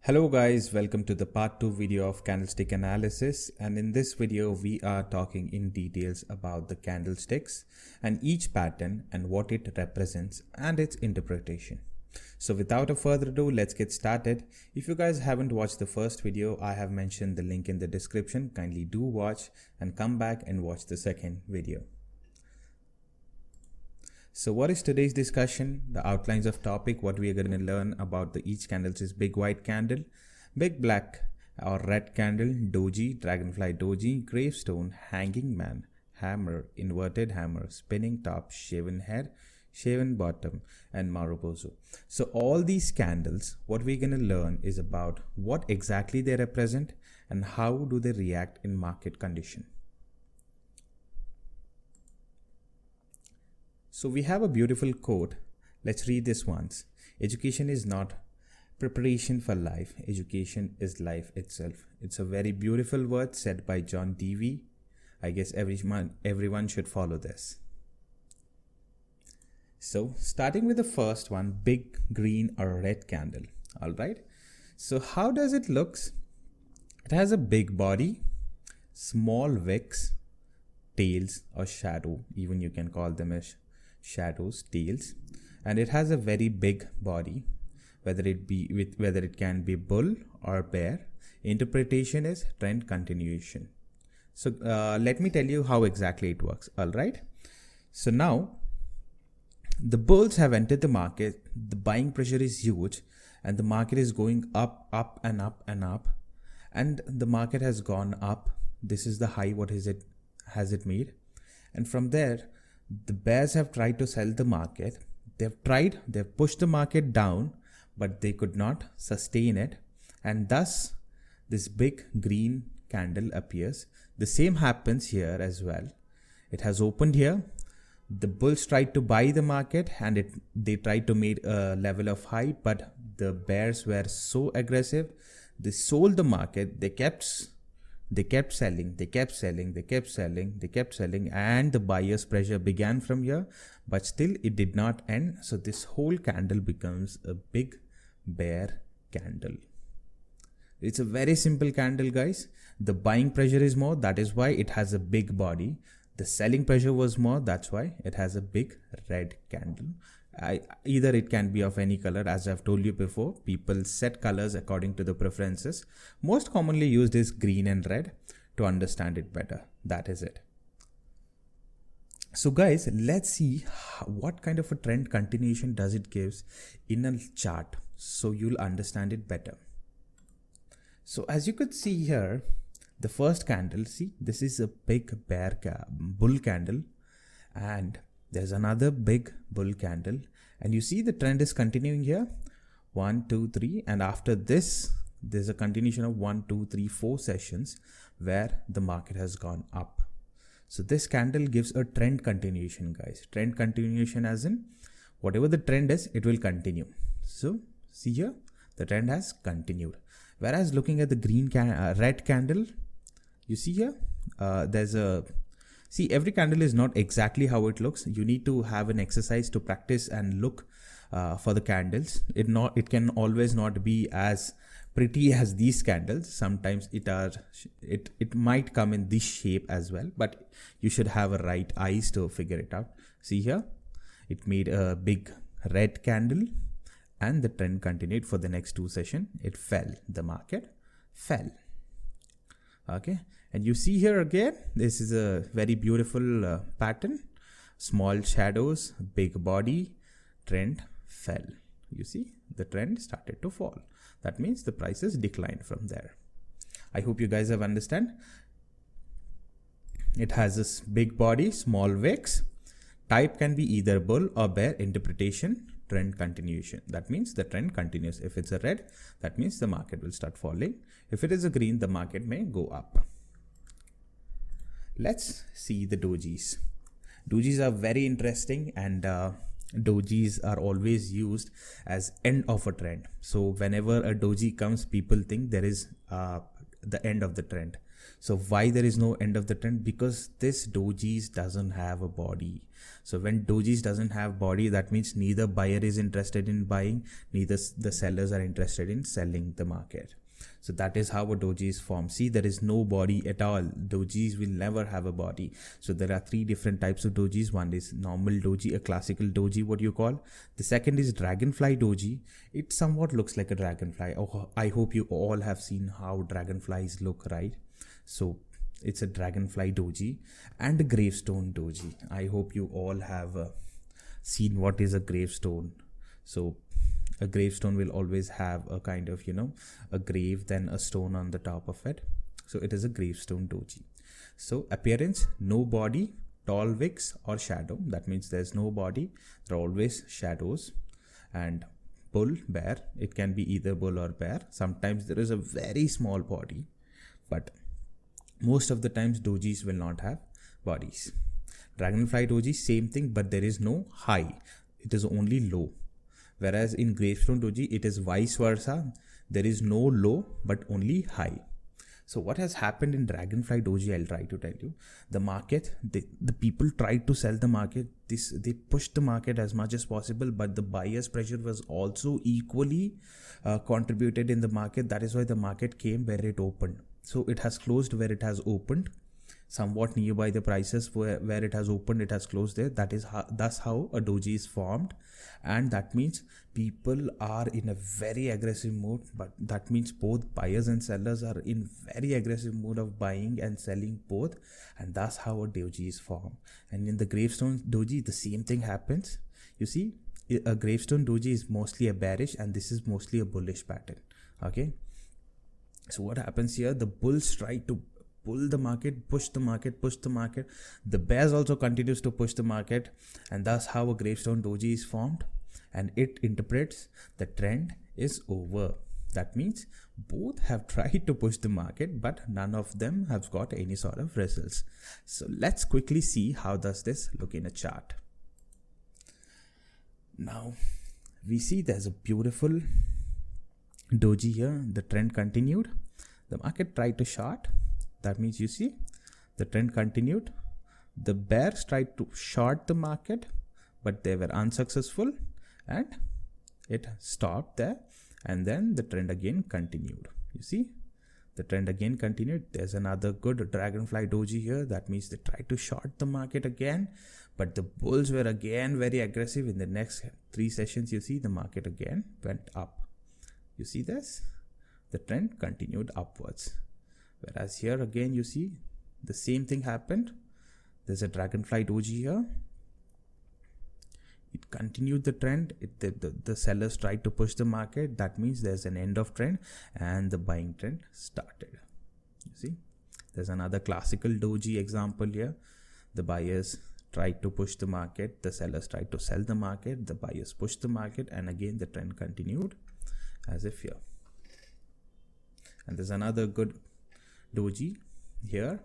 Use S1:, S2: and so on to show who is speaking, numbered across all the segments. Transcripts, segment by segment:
S1: Hello guys, welcome to the part 2 video of candlestick analysis, and in this video we are talking in details about the candlesticks and each pattern and what it represents and its interpretation. So without a further ado, let's get started. If you guys haven't watched the first video, I have mentioned the link in the description. Kindly do watch and come back and watch the second video. So what is today's discussion? The outlines of topic, what we are going to learn about the each candles is big white candle, big black or red candle, doji, dragonfly doji, gravestone, hanging man, hammer, inverted hammer, spinning top, shaven head, shaven bottom, and Marubozu. So all these candles, what we're going to learn is about what exactly they represent and how do they react in market condition. So we have a beautiful quote. Let's read this once. Education is not preparation for life. Education is life itself. It's a very beautiful word said by John Dewey. I guess everyone should follow this. So starting with the first one, big green or red candle. All right. So how does it look? It has a big body, small wicks, tails or shadow. Even you can call them as shadows, tails, and it has a very big body, whether it can be bull or bear. Interpretation is trend continuation. So let me tell you how exactly it works. All right, so now the bulls have entered the market. The buying pressure is huge and the market is going up and up, and the market has gone up. This is the high. What is it has it made? And from there the bears have tried to sell the market. They've pushed the market down, but they could not sustain it. And thus this big green candle appears. The same happens here as well. It has opened here. The bulls tried to buy the market and they tried to make a level of high, but the bears were so aggressive. They sold the market. They kept selling, and the buyer's pressure began from here, but still it did not end. So this whole candle becomes a big bear candle. It's a very simple candle, guys. The buying pressure is more, that is why it has a big body. The selling pressure was more, that's why it has a big red candle. Either it can be of any color. As I've told you before, people set colors according to the preferences. Most commonly used is green and red to understand it better. That is it. So guys, let's see what kind of a trend continuation does it gives in a chart, so you'll understand it better. So as you could see here, the first candle, see, this is a big bull candle, and there's another big bull candle, and you see the trend is continuing here. 1, 2, 3, and after this there's a continuation of 1, 2, 3, 4 sessions where the market has gone up. So this candle gives a trend continuation, guys. Trend continuation as in whatever the trend is, it will continue. So see here, the trend has continued. Whereas looking at the red candle, you see here, see, every candle is not exactly how it looks. You need to have an exercise to practice and look for the candles. It can always not be as pretty as these candles. Sometimes it might come in this shape as well, but you should have a right eyes to figure it out. See here, it made a big red candle and the trend continued for the next 2 sessions. It fell, the market fell. Okay, and you see here again, this is a very beautiful pattern. Small shadows, big body, trend fell. You see, the trend started to fall. That means the prices declined from there. I hope you guys have understand. It has this big body, small wicks. Type can be either bull or bear. Interpretation, trend continuation. That means the trend continues. If it's a red, that means the market will start falling. If it is a green, the market may go up. Let's see the dojis. Dojis are very interesting, and dojis are always used as end of a trend. So whenever a doji comes, people think there is the end of the trend. So why there is no end of the trend? Because this dojis doesn't have a body. So when dojis doesn't have body, that means neither buyer is interested in buying, neither the sellers are interested in selling the market. So that is how a doji is formed. See, there is no body at all. Dojis will never have a body. So there are three different types of dojis. One is normal doji, a classical doji, what you call. The second is dragonfly doji. It somewhat looks like a dragonfly. Oh, I hope you all have seen how dragonflies look, right? So it's a dragonfly doji and a gravestone doji. I hope you all have seen what is a gravestone. So a gravestone will always have a kind of, a grave, then a stone on the top of it. So it is a gravestone doji. So appearance, no body, tall wicks or shadow. That means there's no body. There are always shadows. And bull, bear. It can be either bull or bear. Sometimes there is a very small body, but most of the times dojis will not have bodies. Dragonfly doji, same thing, but there is no high. It is only low. Whereas in gravestone doji, it is vice versa. There is no low, but only high. So what has happened in dragonfly doji, I'll try to tell you. The market, the people tried to sell the market. They pushed the market as much as possible, but the buyer's pressure was also equally contributed in the market. That is why the market came where it opened. So it has closed where it has opened, somewhat nearby the prices where it has opened, it has closed there. That's how a doji is formed. And that means people are in a very aggressive mood, but that means both buyers and sellers are in very aggressive mood of buying and selling both. And that's how a doji is formed. And in the gravestone doji, the same thing happens. You see, a gravestone doji is mostly a bearish and this is mostly a bullish pattern. Okay. So what happens here? The bulls try to pull the market, push the market. The bears also continues to push the market, and that's how a gravestone doji is formed. And it interprets the trend is over. That means both have tried to push the market, but none of them have got any sort of results. So let's quickly see how does this look in a chart. Now we see there's a beautiful doji here. The trend continued. The market tried to short. That means you see the trend continued. The bears tried to short the market, but they were unsuccessful and it stopped there. And then the trend again continued. You see, the trend again continued. There's another good dragonfly doji here. That means they tried to short the market again, but the bulls were again very aggressive. In the next 3 sessions, you see the market again went up. You see this? The trend continued upwards. Whereas here again, you see the same thing happened. There's a dragonfly doji here. It continued the trend. The sellers tried to push the market. That means there's an end of trend and the buying trend started. You see, there's another classical doji example here. The buyers tried to push the market. The sellers tried to sell the market. The buyers pushed the market, and again the trend continued as if here. And there's another good doji here.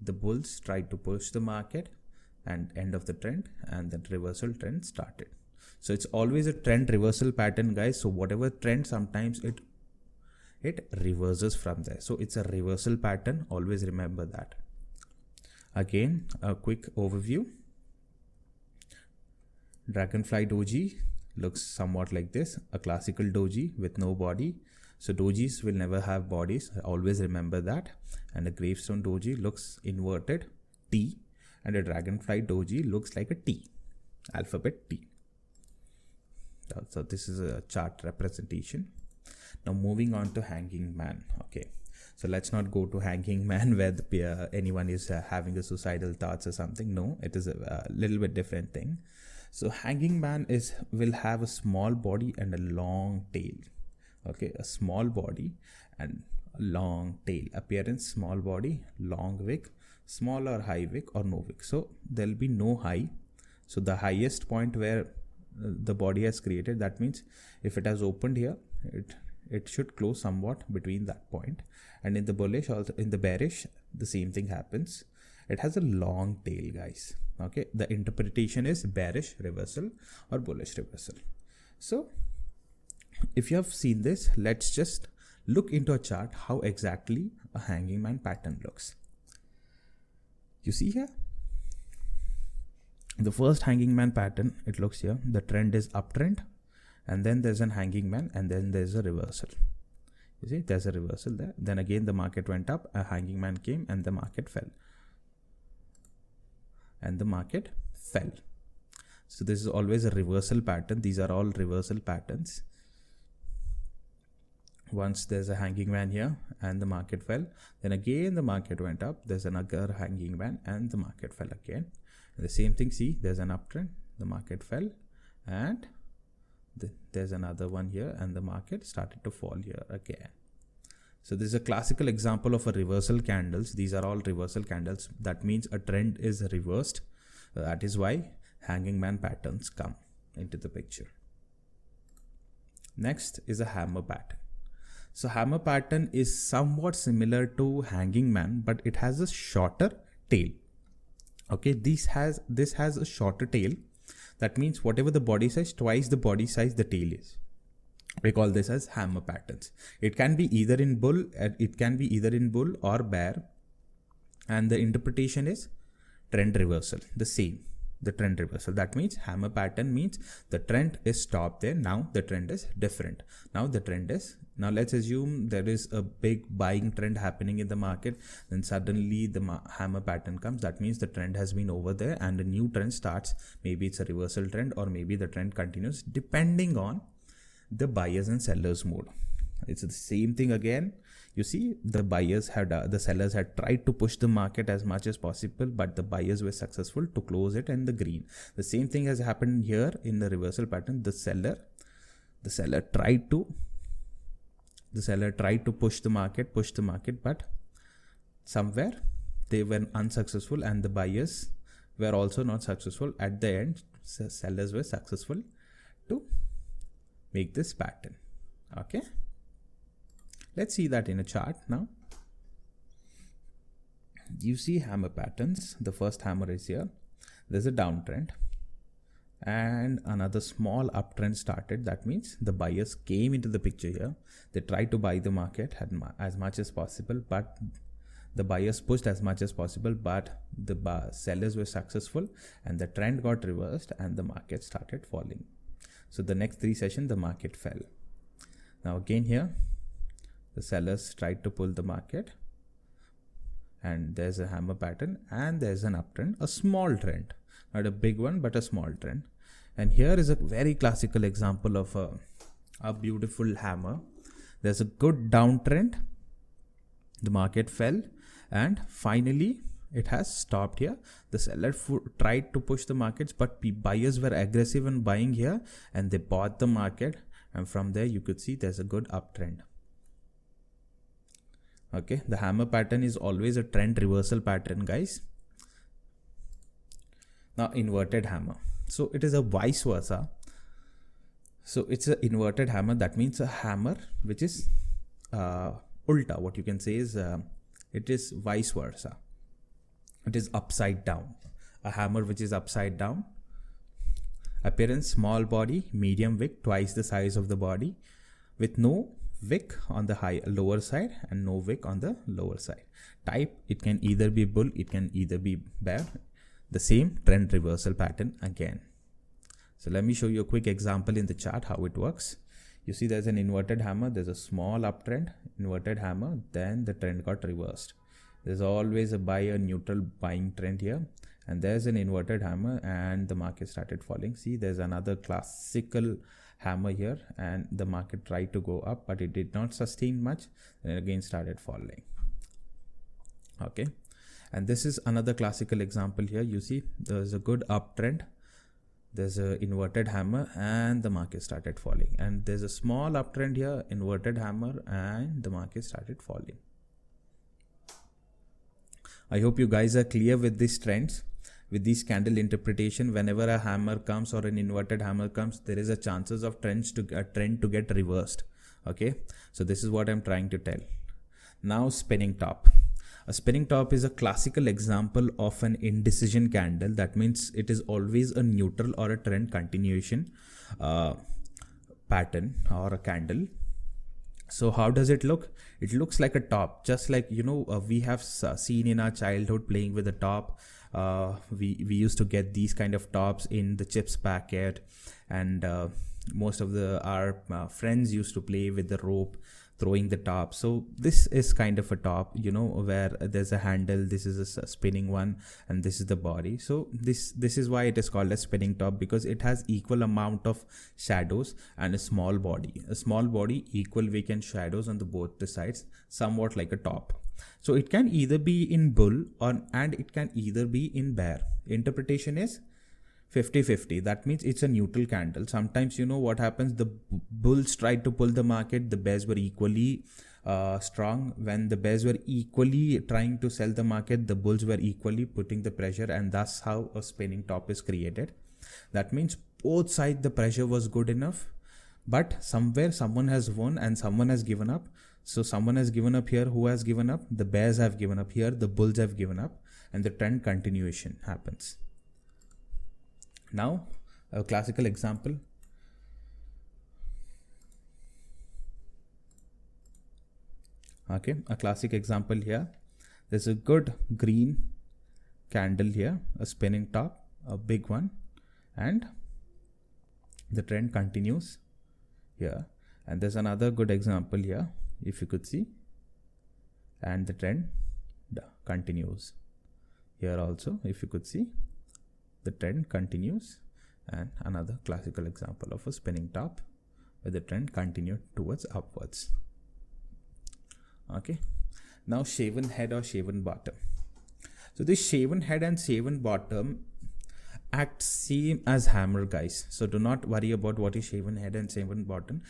S1: The bulls tried to push the market and end of the trend, and the reversal trend started. So it's always a trend reversal pattern, guys. So whatever trend, sometimes it reverses from there. So it's a reversal pattern. Always remember that. Again, a quick overview. Dragonfly doji looks somewhat like this, a classical doji with no body. So dojis will never have bodies. Always remember that. And a gravestone doji looks inverted, T, and a dragonfly doji looks like a T, alphabet T. So this is a chart representation. Now moving on to hanging man. Okay, so let's not go to hanging man where anyone is having a suicidal thoughts or something. No, it is a little bit different thing. So hanging man will have a small body and a long tail. Okay, a small body and a long tail. Appearance, small body, long wick, small or high wick or no wick. So there'll be no high. So the highest point where the body has created, that means if it has opened here, it should close somewhat between that point. And in the bullish, also in the bearish, the same thing happens. It has a long tail, guys. Okay, the interpretation is bearish reversal or bullish reversal. So if you have seen this, let's just look into a chart how exactly a hanging man pattern looks. You see here, the first hanging man pattern, it looks here, the trend is uptrend, and then there's an hanging man, and then there's a reversal. You see, there's a reversal there. Then again the market went up, a hanging man came, and the market fell. And the market fell. So this is always a reversal pattern. These are all reversal patterns. Once there's a hanging man here and the market fell, then again the market went up, there's another hanging man and the market fell again. And the same thing, see, there's an uptrend, the market fell, and there's another one here and the market started to fall here again. So this is a classical example of a reversal candles. These are all reversal candles. That means a trend is reversed. That is why hanging man patterns come into the picture. Next is a hammer pattern. So hammer pattern is somewhat similar to hanging man, but it has a shorter tail. Okay, this has a shorter tail. That means whatever the body size, twice the body size the tail is. We call this as hammer patterns. It can be either in bull, or bear, and the interpretation is trend reversal. The trend reversal. That means hammer pattern means the trend is stopped there. Now the trend is different. Now let's assume there is a big buying trend happening in the market. Then suddenly the hammer pattern comes. That means the trend has been over there and a new trend starts. Maybe it's a reversal trend, or maybe the trend continues, depending on the buyers and sellers mood. It's the same thing again. You see, the sellers had tried to push the market as much as possible, but the buyers were successful to close it in the green. The same thing has happened here in the reversal pattern. The seller tried to push the market, but somewhere they were unsuccessful, and the buyers were also not successful. At the end, sellers were successful to make this pattern. Okay, let's see that in a chart now. You see hammer patterns. The first hammer is here. There's a downtrend and another small uptrend started. That means the buyers came into the picture here. They tried to buy the market as much as possible, but the buyers pushed as much as possible, but the sellers were successful, and the trend got reversed and the market started falling. So the next 3 sessions, the market fell. Now again here, the sellers tried to pull the market, and there's a hammer pattern, and there's an uptrend, a small trend, not a big one, but a small trend. And here is a very classical example of a beautiful hammer. There's a good downtrend, the market fell, and finally it has stopped here. The seller tried to push the markets, but buyers were aggressive in buying here, and they bought the market, and from there you could see there's a good uptrend. Okay, the hammer pattern is always a trend reversal pattern, guys. Now inverted hammer. So it is a vice versa. So it's an inverted hammer. That means a hammer which is ulta. What you can say is it is vice versa. It is upside down. A hammer which is upside down. Appearance, small body, medium wick, twice the size of the body, with no wick on the lower side and no wick on the lower side. Type, it can either be bull, it can either be bear. The same trend reversal pattern again. So let me show you a quick example in the chart how it works. You see there's an inverted hammer, there's a small uptrend, inverted hammer, then the trend got reversed. There's always a neutral buying trend here, and there's an inverted hammer and the market started falling. See, there's another classical hammer here, and the market tried to go up, but it did not sustain much, and again started falling. Okay, and this is another classical example here. You see there's a good uptrend, there's a inverted hammer, and the market started falling, and there's a small uptrend here, inverted hammer, and the market started falling. I hope you guys are clear with these trends, with these candle interpretation. Whenever a hammer comes or an inverted hammer comes, there is a chances of trend to get reversed. Okay, so this is what I'm trying to tell. Now spinning top. A spinning top is a classical example of an indecision candle. That means it is always a neutral or a trend continuation pattern or a candle. So how does it look? It looks like a top, just like we have seen in our childhood playing with a top. We used to get these kind of tops in the chips packet, and most of our friends used to play with the rope throwing the top. So this is kind of a top, where there's a handle. This is a spinning one, and this is the body. So this is why it is called a spinning top, because it has equal amount of shadows and a small body, equal vacant shadows on the both the sides, somewhat like a top. So it can either be in bull and it can either be in bear. Interpretation is 50-50. That means it's a neutral candle. Sometimes what happens, the bulls tried to pull the market, the bears were equally strong. When the bears were equally trying to sell the market, the bulls were equally putting the pressure, and that's how a spinning top is created. That means both sides the pressure was good enough, but somewhere someone has won and someone has given up. So someone has given up here. Who has given up? The bears have given up here, the bulls have given up, and the trend continuation happens. Now, a classical example. Okay, a classic example here. There's a good green candle here, a spinning top, a big one, and the trend continues here. And there's another good example here, if you could see, and the trend continues here also, if you could see. The trend continues, and another classical example of a spinning top where the trend continued towards upwards. Okay, now shaven head or shaven bottom. So this shaven head and shaven bottom act same as hammer, guys. So do not worry about what is shaven head and shaven bottom.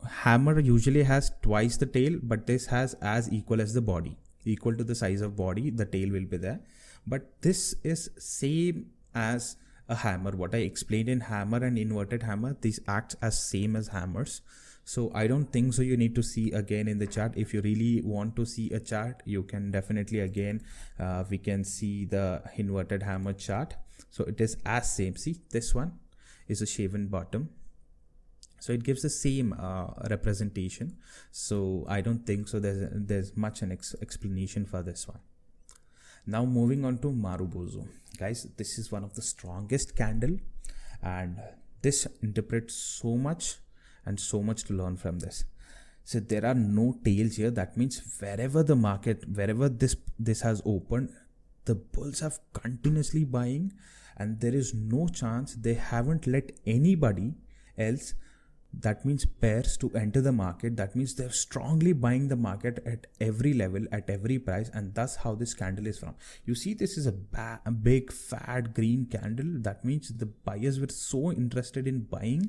S1: Hammer usually has twice the tail, but this has as equal as the body, equal to the size of body, the tail will be there. But this is same as a hammer. What I explained in hammer and inverted hammer, these act as same as hammers. So I don't think so you need to see again in the chart. If you really want to see a chart, you can definitely again, we can see the inverted hammer chart. So it is as same. See, this one is a shaven bottom. So it gives the same representation. So I don't think so there's much an explanation for this one. Now moving on to Marubozu. Guys, this is one of the strongest candle, and this interprets so much and so much to learn from this. So there are no tails here. That means wherever the market, wherever this has opened, the bulls have continuously buying, and there is no chance they haven't let anybody else, that means bears, to enter the market. That means they're strongly buying the market at every level, at every price, and that's how this candle is from. You see, this is a big fat green candle. That means the buyers were so interested in buying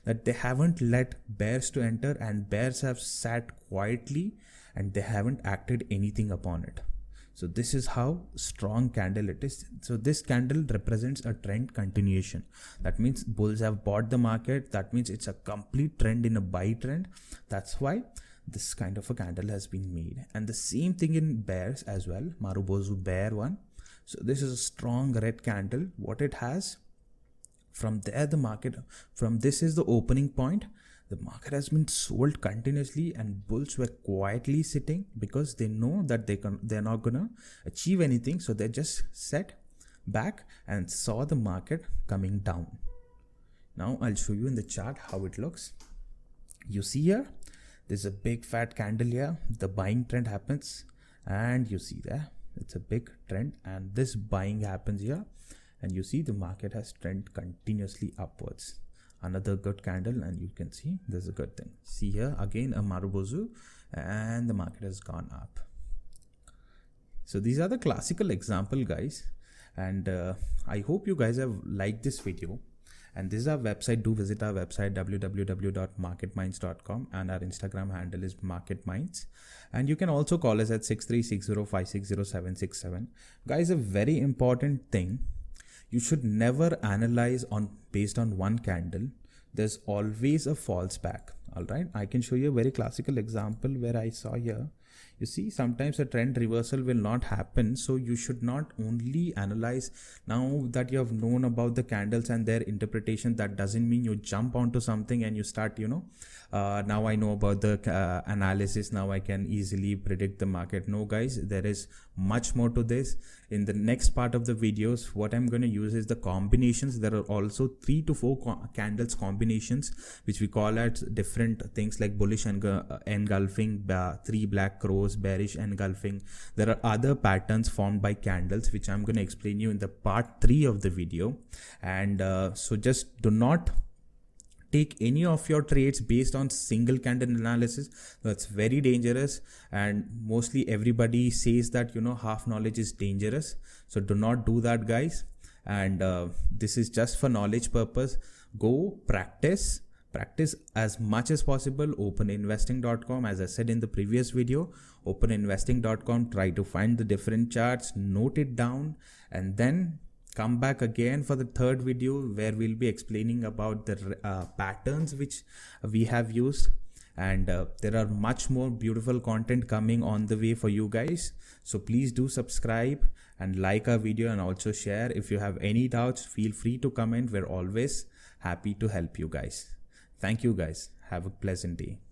S1: that they haven't let bears to enter, and bears have sat quietly and they haven't acted anything upon it. So this is how strong candle it is. So this candle represents a trend continuation. That means bulls have bought the market. That means it's a complete trend in a buy trend. That's why this kind of a candle has been made. And the same thing in bears as well. Marubozu bear one. So this is a strong red candle. What it has, from there the market, from this is the opening point. The market has been sold continuously, and bulls were quietly sitting because they know that they're not gonna achieve anything. So they just sat back and saw the market coming down. Now I'll show you in the chart how it looks. You see here, there's a big fat candle here. The buying trend happens, and you see there, it's a big trend, and this buying happens here, and you see the market has trend continuously upwards. Another good candle, and you can see there's a good thing. See here again a Marubozu, and the market has gone up. So these are the classical example, guys, and I hope you guys have liked this video. And this is our website. Do visit our website www.marketminds.com, and our Instagram handle is marketminds. And you can also call us at 6360560767. Guys, a very important thing, you should never analyze based on one candle. There's always a false back. All right, I can show you a very classical example where I saw here. You see, sometimes a trend reversal will not happen, so you should not only analyze. Now that you have known about the candles and their interpretation, that doesn't mean you jump onto something and you start, now I know about the analysis, now I can easily predict the market. No guys, there is much more to this. In the next part of the videos, what I'm going to use is the combinations. There are also 3 to 4 candles combinations, which we call as different things like bullish engulfing, 3 black crows, bearish engulfing. There are other patterns formed by candles, which I'm going to explain you in the part 3 of the video. And so just do not take any of your trades based on single candle analysis. That's very dangerous, and mostly everybody says that half knowledge is dangerous. So do not do that, guys. And this is just for knowledge purpose. Go practice as much as possible. Openinvesting.com, as I said in the previous video, openinvesting.com, try to find the different charts, note it down, and then come back again for the third video where we'll be explaining about the patterns which we have used. And there are much more beautiful content coming on the way for you guys. So please do subscribe and like our video, and also share. If you have any doubts, feel free to comment. We're always happy to help you guys. Thank you guys. Have a pleasant day.